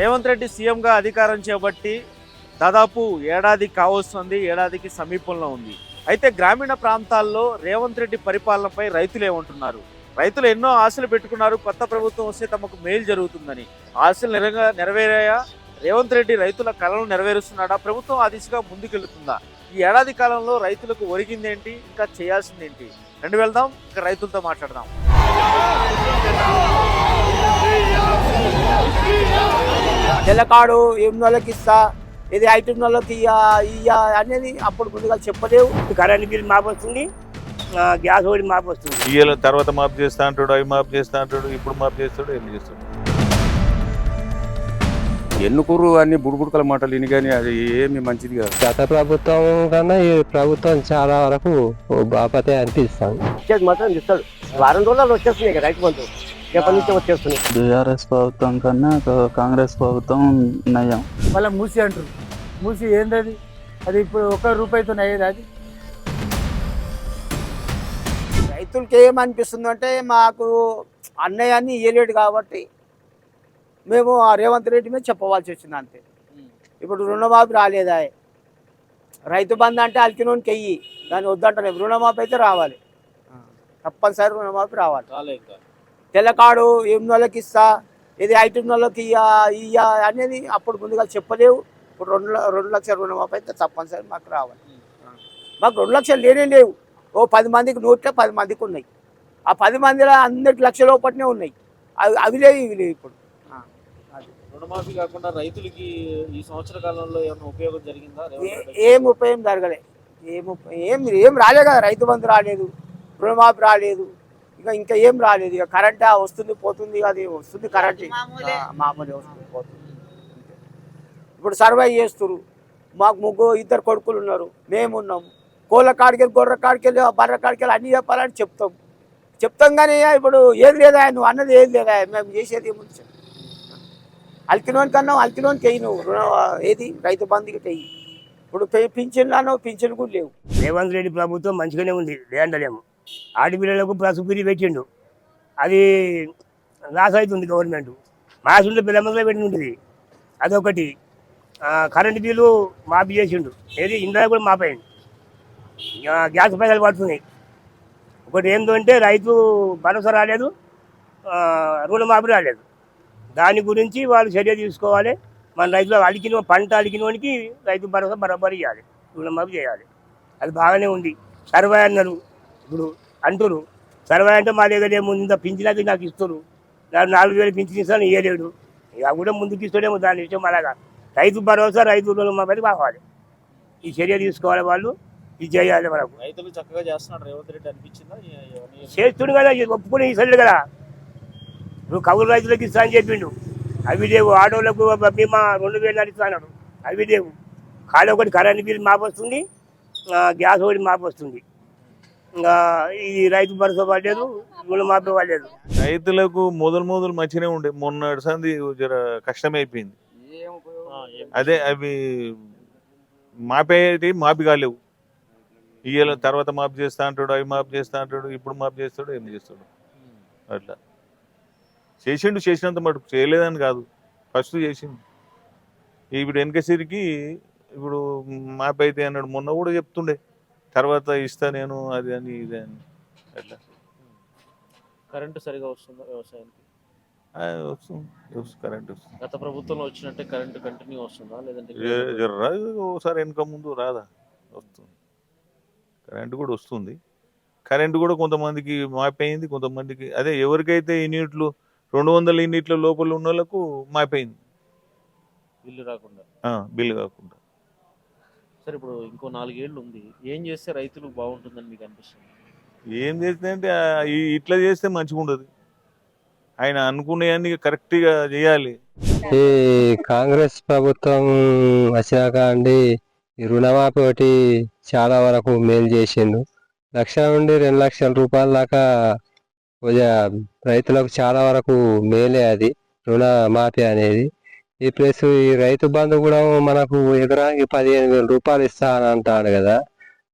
రేవంత్ రెడ్డి సీఎంగా అధికారం చేపట్టి దాదాపు ఏడాది కావస్తుంది, ఏడాదికి సమీపంలో ఉంది. అయితే గ్రామీణ ప్రాంతాల్లో రేవంత్ రెడ్డి పరిపాలనపై రైతులు ఏమంటున్నారు? రైతులు ఎన్నో ఆశలు పెట్టుకున్నారు, కొత్త ప్రభుత్వం వస్తే తమకు మేలు జరుగుతుందని. ఆశలు నెరవేరాయా? రేవంత్ రెడ్డి రైతుల కళను నెరవేరుస్తున్నాడా? ప్రభుత్వం ఆ దిశగా ముందుకెళ్తుందా? ఈ ఏడాది కాలంలో రైతులకు ఒరిగిందేంటి, ఇంకా చేయాల్సిందేంటి? రెండు వెళ్దాం, ఇంకా రైతులతో మాట్లాడదాం. తెల్లకాడు 8 ఇస్తా, ఇది 5 ఇయ్య అనేది అప్పుడు ముందుగా చెప్పలేవు. కరెంట్ బిల్ మాపు వస్తుంది, గ్యాస్ ఓడి మాపు వస్తుంది. ఇయ్యాల తర్వాత మాపు చేస్తా అంటాడు, అవి మాపు చేస్తా అంటాడు, ఇప్పుడు మాపు చేస్తాడు, ఏం చేస్తాడు. ఎన్నుకూరు అన్ని బుడుబుడుకల మాటలు విని కానీ అది ఏమి మంచిది కాదు. గత ప్రభుత్వం కన్నా ఈ ప్రభుత్వం చాలా వరకు బాపతే అనిపిస్తాం. మాత్రం ఇస్తాడు, వారం రోజులు వచ్చేస్తున్నాయి కదా రైతు బంధు, ఎప్పటి నుంచి వచ్చేస్తున్నాయి. బీఆర్ఎస్ ప్రభుత్వం కన్నా కాంగ్రెస్ ప్రభుత్వం నయం. వాళ్ళ మూసి అంటారు, మూసి ఏంది అది ఇప్పుడు 1 రూపాయితో అయ్యేది. అది రైతులకి ఏమనిపిస్తుంది అంటే, మాకు అన్నయ్యాన్ని ఇయ్యలేడు కాబట్టి మేము ఆ రేవంత్ రెడ్డి మీద చెప్పవలసి వచ్చింది అంతే. ఇప్పుడు రుణమాఫీ రాలేదా? రైతు బంధు అంటే అలికినోనికి వెయ్యి, దాన్ని వద్దంటలేదు. రుణమాఫీ అయితే రావాలి, తప్పనిసరి రుణమాఫీ రావాలి. తెల్లకాడు 8 ఇస్తా, ఇది 5 ఇయ్య అనేది అప్పుడు ముందుగా చెప్పలేవు. ఇప్పుడు 2 లక్షల రుణమాఫీ అయితే తప్పనిసరి మాకు రావాలి. మాకు 2 లక్షలు లేవు. ఓ 10 మందికి 10 మందికి ఉన్నాయి. ఆ 10 మందిలో అందరికి లక్షల లోపట్నే ఉన్నాయి. అవి లేవు, ఇవి లేవు. ఇప్పుడు రుణమాఫీ కాకుండా రైతులకి ఈ సంవత్సర కాలంలో ఏమైనా ఉపయోగం జరిగిందా? ఏం ఉపయోగం జరగలే, ఏం రాలే కదా. రైతు బంధు రాలేదు, రుణమాఫీ రాలేదు, ఇంకా ఏం రాలేదు. ఇక కరెంట్ వస్తుంది పోతుంది, అది వస్తుంది కరెంట్ మామూలు వస్తుంది పోతుంది. ఇప్పుడు సర్వే చేస్తున్నారు. మాకు 2 కొడుకులు ఉన్నారు, మేమున్నాము. కోళ్ళ కాడికి వెళ్ళి, గొర్రె కాడికి వెళ్ళి, బర్రె కాడికి వెళ్ళి అన్నీ చెప్పాలని చెప్తాం కానీ ఇప్పుడు ఏది లేదా, నువ్వు అన్నది ఏది లేదా, మేము చేసేది ఏముంది. అలికినోని కన్నా అలికినోనికి వెయ్యి, నువ్వు ఏది రైతు బంధుకి వెయ్యి. ఇప్పుడు పింఛన్లు కూడా లేవు. రేవంత్ రెడ్డి ప్రభుత్వం మంచిగానే ఉంది, లేదంటలేము. ఆడపిల్లలకు సబ్సిడీ పెట్టిండు, అది లాస్ అవుతుంది గవర్నమెంట్. మాసుంటే పిల్లమందరూ పెట్టి ఉంటుంది, అదొకటి. కరెంటు బిల్లు మాఫీ చేసిండు, ఏది ఇంట్లో కూడా మాపేయండి. గ్యాస్ పైసలు పడుతున్నాయి. ఒకటి ఏంటంటే రైతు భరోసా రాలేదు, రుణమాఫీ రాలేదు. దాని గురించి వాళ్ళు చర్య తీసుకోవాలి. మన రైతులు పంట అలికినోనికి రైతు భరోసా బరాబరి ఇవ్వాలి, రుణమాఫీ చేయాలి. అది బాగానే ఉంది. సర్వే అన్నారు, ఇప్పుడు అంటారు సర్వే అంటే మా దగ్గర ఏముంది, ఇంత పింఛన్కి నాకు ఇస్తారు, నాకు 4,000 పింఛన్ ఇస్తాను, ఇవ్వలేడు. ఇక కూడా ముందుకు ఇస్తాడేమో, దాని విషయం అలాగా. రైతు భరోసా, రైతు రుణమాఫీ కావాలి. ఈ చర్య తీసుకోవాలి, వాళ్ళు ఇది చేయాలి. మనకు రైతులు చక్కగా చేస్తున్నాడు రేవంత్ రెడ్డి అనిపించిందా? చేస్తుండు కదా, ఒప్పుకుని ఇస్తాడు కదా. నువ్వు కౌలు రైతులకు ఇస్తా అని చెప్పిండు, అవి లేవు. ఆటోలకు బీమా 2,000 ఇస్తా అన్నాడు, అవి లేవు. ఖాళీ ఒకటి కరెంట్ బిల్ మాపు వస్తుంది, గ్యాస్ ఒకటి మాపు వస్తుంది. ఇంకా ఈ రైతు భరోసా పడలేదు, రుణమాఫీ పడలేదు. రైతులకు మొదలు మంచిగానే ఉండే, మొన్న సంది జర కష్టమైపోయింది. అదే అవి మాపి కాలేవు. ఇయ్యాల తర్వాత మాపు చేస్తా అంటాడు, అవి మాపు చేస్తా అంటాడు, ఇప్పుడు మాపు చేస్తాడు, ఏం చేస్తాడు. అట్లా చేసినంత మటుకు, చేయలేదని కాదు, ఫస్ట్ చేసిండు. ఇప్పుడు వెనకసిరికి ఇప్పుడు మాపు అయితే అన్నాడు, మొన్న కూడా చెప్తుండే తర్వాత ఇస్తా నేను, అది అని ఇది అని. అట్లా కరెంటు సరిగా వస్తుందా వ్యవసాయానికి? వస్తుంది, కరెంట్ వస్తుంది. గత ప్రభుత్వంలో వచ్చినట్టే కరెంటు కంటిన్యూ వస్తుందా, లేదంటే ఒకసారి వెనక ముందు రాదా? వస్తుంది, కరెంటు కూడా వస్తుంది. కరెంటు కూడా కొంతమందికి మాపైంది, కొంతమందికి అదే ఎవరికైతే యూనిట్లు 200 యూనిట్ల లోపల ఉన్న వాళ్ళకు మాపైంది, బిల్లు రాకుండా. బిల్లు కాకుండా. సరే, ఇప్పుడు ఇంకో 4 ఏళ్ళు ఉంది, ఏం చేస్తే రైతులు బాగుంటుందని మీకు అనిపిస్తుంది? ఏం చేస్తే ఇట్లా చేస్తే మంచిగా ఉండదు. ఆయన అనుకునేవన్నీ కరెక్ట్గా చేయాలి. ఈ కాంగ్రెస్ ప్రభుత్వం వచ్చినాక అండి ఈ రుణమాఫీ ఒకటి చాలా వరకు మేలు చేసిండు. 1,00,000 నుండి 2 లక్షల రూపాయల దాకా రైతులకు చాలా వరకు మేలే అది రుణమాఫీ అనేది. ఈ ప్లస్ ఈ రైతు బంధు కూడా మనకు ఎకరానికి 15,000 రూపాయలు ఇస్తా అని అంటాడు కదా,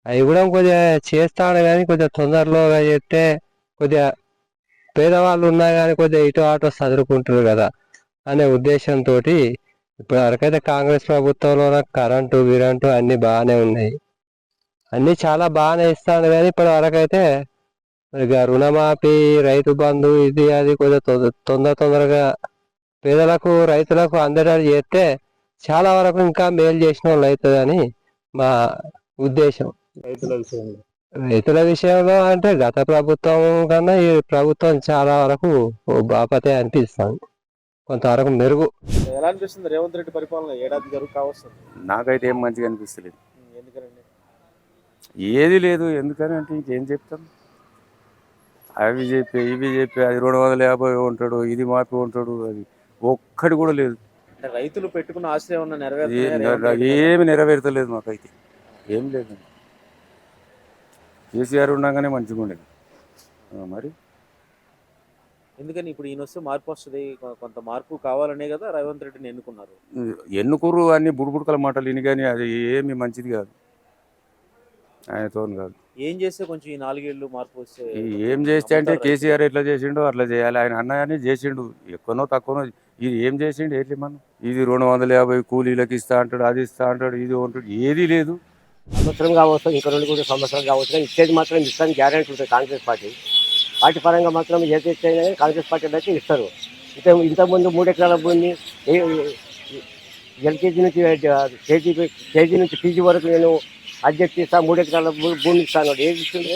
అవి కూడా కొద్దిగా చేస్తాడు కానీ కొద్దిగా తొందరలో చేస్తే కొద్దిగా పేదవాళ్ళు ఉన్నా కానీ కొద్దిగా ఇటు ఆటో చదువుకుంటారు కదా అనే ఉద్దేశంతో ఇప్పటి వరకైతే కాంగ్రెస్ ప్రభుత్వంలో కరెంటు విరంటు అన్ని బాగానే ఉన్నాయి, అన్ని చాలా బాగానే ఇస్తాను. కానీ ఇప్పటి వరకైతే ఇక రుణమాఫీ, రైతు బంధు, ఇది అది కొంచెం తొందరగా పేదలకు రైతులకు అందేటట్టు చేస్తే చాలా వరకు ఇంకా మేలు చేసిన వాళ్ళు అవుతుందని మా ఉద్దేశం. రైతుల విషయంలో అంటే గత ప్రభుత్వం కన్నా ఈ ప్రభుత్వం చాలా వరకు బాపతే అనిపిస్తుంది, కొంతవరకు మెరుగు. ఎలా అనిపిస్తుంది రేవంత్ రెడ్డి పరిపాలన ఏడాది జరుగు కావస్తుంది? నాకైతే ఏం మంచిగా అనిపిస్తలేదు, ఎందుకనండి? ఏది లేదు. ఎందుకని అంటే ఇంకేం చెప్తాం, అవి చెప్పి ఇవి చెప్పి అది 250 ఉంటాడు, ఇది మాపి ఉంటాడు, అది ఒక్కటి కూడా లేదు. అంటే రైతులు పెట్టుకున్న ఆశయం ఉన్న నెరవేర్చుకున్నారా? ఏమి నెరవేర్తలేదు మాకైతే, ఏం లేదు. కేసీఆర్ ఉండగానే మంచిగా ఉండేది. మరి ఎందుకని ఇప్పుడు ఈయన వస్తే మార్పు వస్తుంది, కొంత మార్పు కావాలనే కదా రేవంత్ రెడ్డిని ఎన్నుకున్నారు. ఎన్నుకూరు అన్ని బుడబుడకల మాటలు విని, కానీ అది ఏమి మంచిది కాదు, ఆయనతో కాదు. ఏం చేస్తే కొంచెం ఈ 4 ఏళ్ళు మార్పు వస్తే? ఏం చేస్తే అంటే కేసీఆర్ ఎట్లా చేసిండో అట్లా చేయాలి. ఆయన అన్నయ్యని చేసిండు, ఎక్కువనో తక్కువనో. ఇది ఏం చేసిండు ఏంటి మనం? ఇది 250 కూలీలకు ఇస్తా అంటాడు, అది ఇస్తా అంటాడు, ఇది ఉంటాడు, ఏది లేదు. సంవత్సరం కావచ్చు, ఇంకా 2 సంవత్సరాలు కావచ్చు, కానీ ఇచ్చేది మాత్రం ఇస్తాను గ్యారెంటీ ఉంటుంది. కాంగ్రెస్ పార్టీ పరంగా మాత్రం ఏది ఇచ్చినా కాంగ్రెస్ పార్టీ అయితే ఇస్తారు. ఇంతకుముందు 3 ఎకరాల భూమిని ఎల్కేజీ నుంచి కేజీ నుంచి పీజీ వరకు నేను అడ్జస్ట్ చేస్తా, 3 ఎకరాల భూమి ఇస్తాను. ఏమి ఇస్తుంది?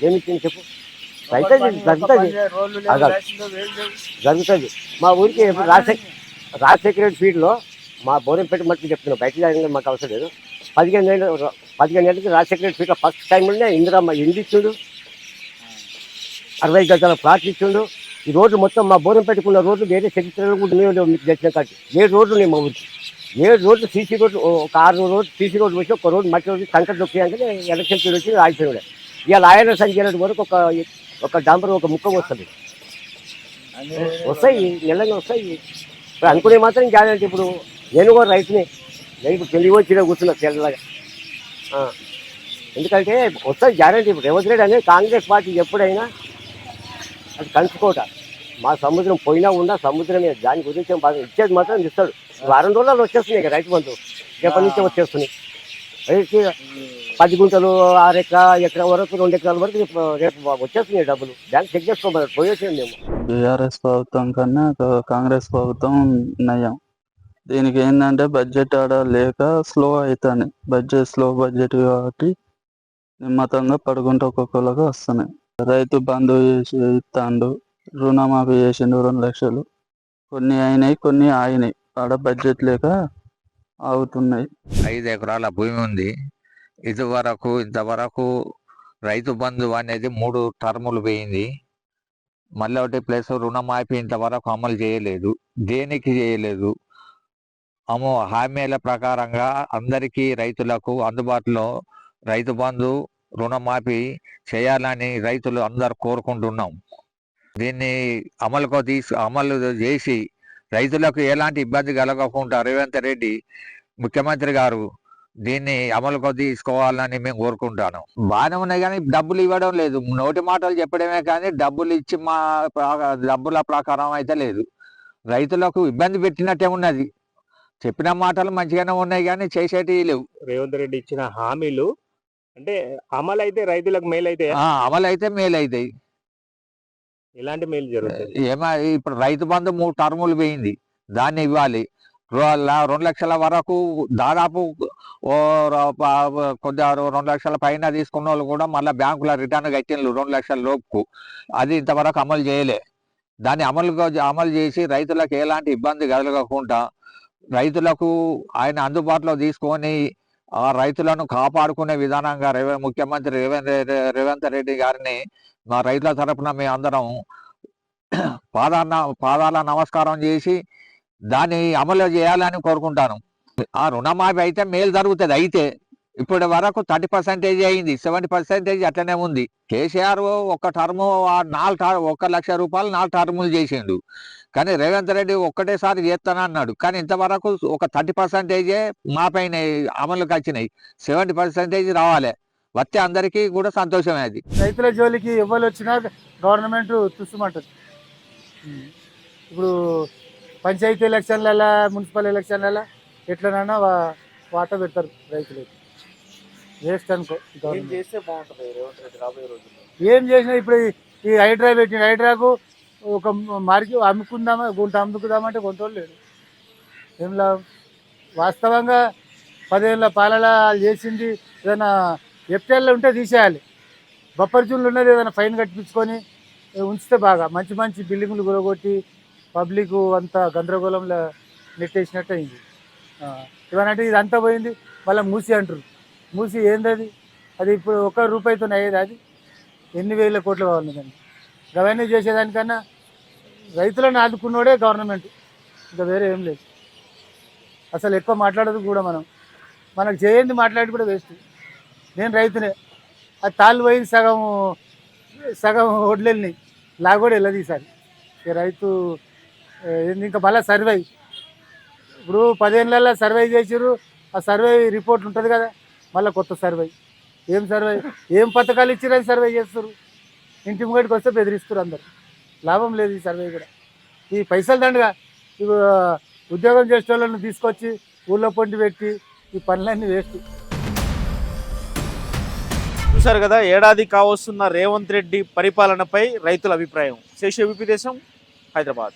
ఏమి ఇచ్చింది చెప్పు? అయితే జరుగుతుంది. మా ఊరికి రాజశేఖర రెడ్డి ఫీల్డ్లో మా బోరంపేట మట్టి చెప్తున్నాను, బయట జాయిన్ మాకు అవసరం లేదు. 15 ఏళ్ళకి రాజశేఖర రెడ్డి ఫీల్డ్లో ఫస్ట్ టైంలోనే ఇందిరమ్మ ఇండి ఇచ్చిండు, 60 గజాల ప్లాట్లు ఇచ్చిండు. ఈ రోడ్లు మొత్తం మా బోరంపేటకున్న రోడ్లు వేరే చరిత్రలో కూడా మీకు తెచ్చిన కాదు. 7 రోడ్లు ఉన్నాయి మా ఊరికి, 7 రోడ్లు సీసీ రోడ్లు, ఒక 6 రోడ్లు సీసీ రోడ్లు వచ్చి, ఒక రోడ్డు మట్టి రోడ్డు కంకర దొక్కియాలంటే ఎలక్షన్ పీరియడ్ వచ్చి ఆగిపోయాడు. ఇవాళ ఆయన సంఖ్య వరకు ఒక డాంబర్ ఒక ముక్క వస్తుంది, వస్తాయి నెలగా వస్తాయి. ఇప్పుడు అనుకునే మాత్రం గ్యారెంటీ. ఇప్పుడు నేను కూడా రైతుని, నేను ఇప్పుడు పెళ్లి వచ్చి కూర్చున్నా తెల్లగా. ఎందుకంటే వస్తాయి గ్యారెంటీ. ఇప్పుడు రేవంత్ రెడ్డి అనేది కాంగ్రెస్ పార్టీ ఎప్పుడైనా అది కలుసుకోట. మా సముద్రం పోయినా ఉన్నా సముద్రమే, దాని గురించి ఇచ్చేది మాత్రం ఇస్తాడు. 2 రోజుల్లో వచ్చేస్తున్నాయి ఇక రైతు బంధు, రేపటి నుంచే వచ్చేస్తున్నాయి. రైతుకి 10 గుంటలు 6 ఎకరా వరకు 2 ఎకరాల వరకు రేపు వచ్చేస్తున్నాయి డబ్బులు. బ్యాంక్ చెక్ చేసుకోమన్నారు, పోయేసాను మేము. బీఆర్ఎస్ ప్రభుత్వం కన్నా కాంగ్రెస్ ప్రభుత్వం నయం. దీనికి ఏంటంటే బడ్జెట్ ఆడ లేక స్లో అవుతాయి. స్లో బడ్జెట్ కాబట్టి నిమ్మతంగా పడుకుంటూ ఒక్కొక్కరికి వస్తున్నాయి. రైతు బంధు చేసి ఇస్తాండు, రుణమాఫీ చేసిండు 2 లక్షలు. కొన్ని అయినాయి, కొన్ని ఆగినాయి, ఆడ బడ్జెట్ లేక ఆగుతున్నాయి. 5 ఎకరాల భూమి ఉంది. ఇంతవరకు రైతు బంధు అనేది 3 టర్ములు పోయింది. మళ్ళీ ఒకటి ప్లస్ రుణమాఫీ ఇంతవరకు అమలు చేయలేదు. దేనికి చేయలేదు? హామీల ప్రకారంగా అందరికీ రైతులకు అందుబాటులో రైతు బంధు, రుణమాఫీ చేయాలని రైతులు అందరు కోరుకుంటున్నాం. దీన్ని అమలు చేసి రైతులకు ఎలాంటి ఇబ్బంది కలగకుండా రేవంత్ రెడ్డి ముఖ్యమంత్రి గారు దీన్ని అమలుకు తీసుకోవాలని మేము కోరుకుంటాను. బాగానే ఉన్నాయి కానీ డబ్బులు ఇవ్వడం లేదు. నోటి మాటలు చెప్పడమే కానీ డబ్బులు ఇచ్చి డబ్బుల ప్రకారం అయితే లేదు. రైతులకు ఇబ్బంది పెట్టినట్టే ఉన్నది. చెప్పిన మాటలు మంచిగానే ఉన్నాయి కానీ చేసేటివి లేవు. రేవంత్ రెడ్డి ఇచ్చిన హామీలు అంటే అమలు అయితే రైతులకు మేలు అయితే అమలు అయితే మేలు అవుతాయి. ఎలాంటి మేలు జరుగుతుంది? ఇప్పుడు రైతు బంధు 3 టర్ములు పోయింది, దాన్ని ఇవ్వాలి. 2 లక్షల వరకు దాదాపు కొద్దిగా 2 లక్షల పైన తీసుకున్న వాళ్ళు కూడా మళ్ళీ బ్యాంకులో రిటర్న్ కట్టిండ్రు 2 లక్షల లోపు. అది ఇంతవరకు అమలు చేయలే. దాన్ని అమలు చేసి రైతులకు ఎలాంటి ఇబ్బంది కలగకుండా రైతులకు ఆయన అందుబాటులో తీసుకొని ఆ రైతులను కాపాడుకునే విధానంగా ముఖ్యమంత్రి రేవంత్ రెడ్డి గారిని మా రైతుల తరఫున మేము అందరం పాదాల నమస్కారం చేసి దాన్ని అమలు చేయాలని కోరుకుంటాను. ఆ రుణమాఫీ అయితే మేలు జరుగుతుంది. అయితే ఇప్పటి వరకు 30% అయింది, 70% అట్లనే ఉంది. కేసీఆర్ ఒక టర్ము 1 లక్ష రూపాయలు 4 టర్ములు చేసిండు. కానీ రేవంత్ రెడ్డి ఒక్కటేసారి చేస్తానన్నాడు. కానీ ఇంతవరకు ఒక 30% మా పైన అమలుకి వచ్చినాయి, 70% రావాలి. వస్తే అందరికీ కూడా సంతోషమే. అది రైతుల జోలికి ఎవరు వచ్చినా గవర్నమెంట్ తుస్సుమంటుంది. ఇప్పుడు పంచాయతీ ఎలక్షన్లలో మున్సిపల్ ఎలక్షన్లలో ఎట్లనైనా వాటా పెడతారు రైతులకు. వేస్ట్ అనుకో ఏం గవర్నమెంట్. చేస్తే బాగుంటుంది రేవంత్ రెడ్డి రాబోయే రోజుల్లో? ఏం చేసినా ఇప్పుడు ఈ హైడ్రా పెట్టిన హైడ్రాకు ఒక మార్కెట్ అమ్ముకుందామా, గుంట అమ్ముకుందామంటే కొంతోళ్ళు లేడు. ఏం లాభం? వాస్తవంగా 10 ఏళ్ళ పాలన చేసింది ఏదైనా ఎఫ్టీఎల్లో ఉంటే తీసేయాలి. బఫర్ జోన్లు ఉన్నది ఏదైనా ఫైన్ కట్టించుకొని ఉంచితే బాగా మంచి మంచి బిల్డింగులు గురగొట్టి పబ్లిక్ అంతా గందరగోళంలో నెట్టేసినట్టు అయింది. ఇవనంటే ఇదంతా పోయింది. మళ్ళీ మూసి అంటారు. మూసి ఏంది అది ఇప్పుడు 1 రూపాయితో అయ్యేది. అది ఎన్ని వేల కోట్లు కావాలి దాన్ని. అవన్నీ చేసేదానికన్నా రైతులను ఆదుకున్నోడే గవర్నమెంట్, ఇంకా వేరే ఏం లేదు. అసలు ఎక్కువ మాట్లాడదు కూడా మనకు చేయండి మాట్లాడి కూడా వేస్ట్. నేను రైతునే. అది తాళ్ళు పోయింది సగం వడ్లెల్ని లాగోడు వెళ్ళదు ఈసారి. ఇక రైతు ఇంకా మళ్ళీ సర్వే ఇప్పుడు 10 ఏళ్ళల్లో సర్వే చేసిర్రు. ఆ సర్వే రిపోర్ట్ ఉంటుంది కదా, మళ్ళీ కొత్త సర్వే. ఏం సర్వే? ఏం పథకాలు ఇచ్చిరని సర్వే చేస్తారు. ఇంటి ముంగడికి వస్తే బెదిరిస్తారు అందరు. లాభం లేదు ఈ సర్వే కూడా. ఈ పైసలు దండగా ఇప్పుడు ఉద్యోగం చేసే వాళ్ళని తీసుకొచ్చి ఊళ్ళో పొంటి పెట్టి ఈ పనులన్నీ వేస్ట్. చూశారు కదా, ఏడాది కావస్తున్న రేవంత్ రెడ్డి పరిపాలనపై రైతుల అభిప్రాయం. శేష విపి దేశం, హైదరాబాద్.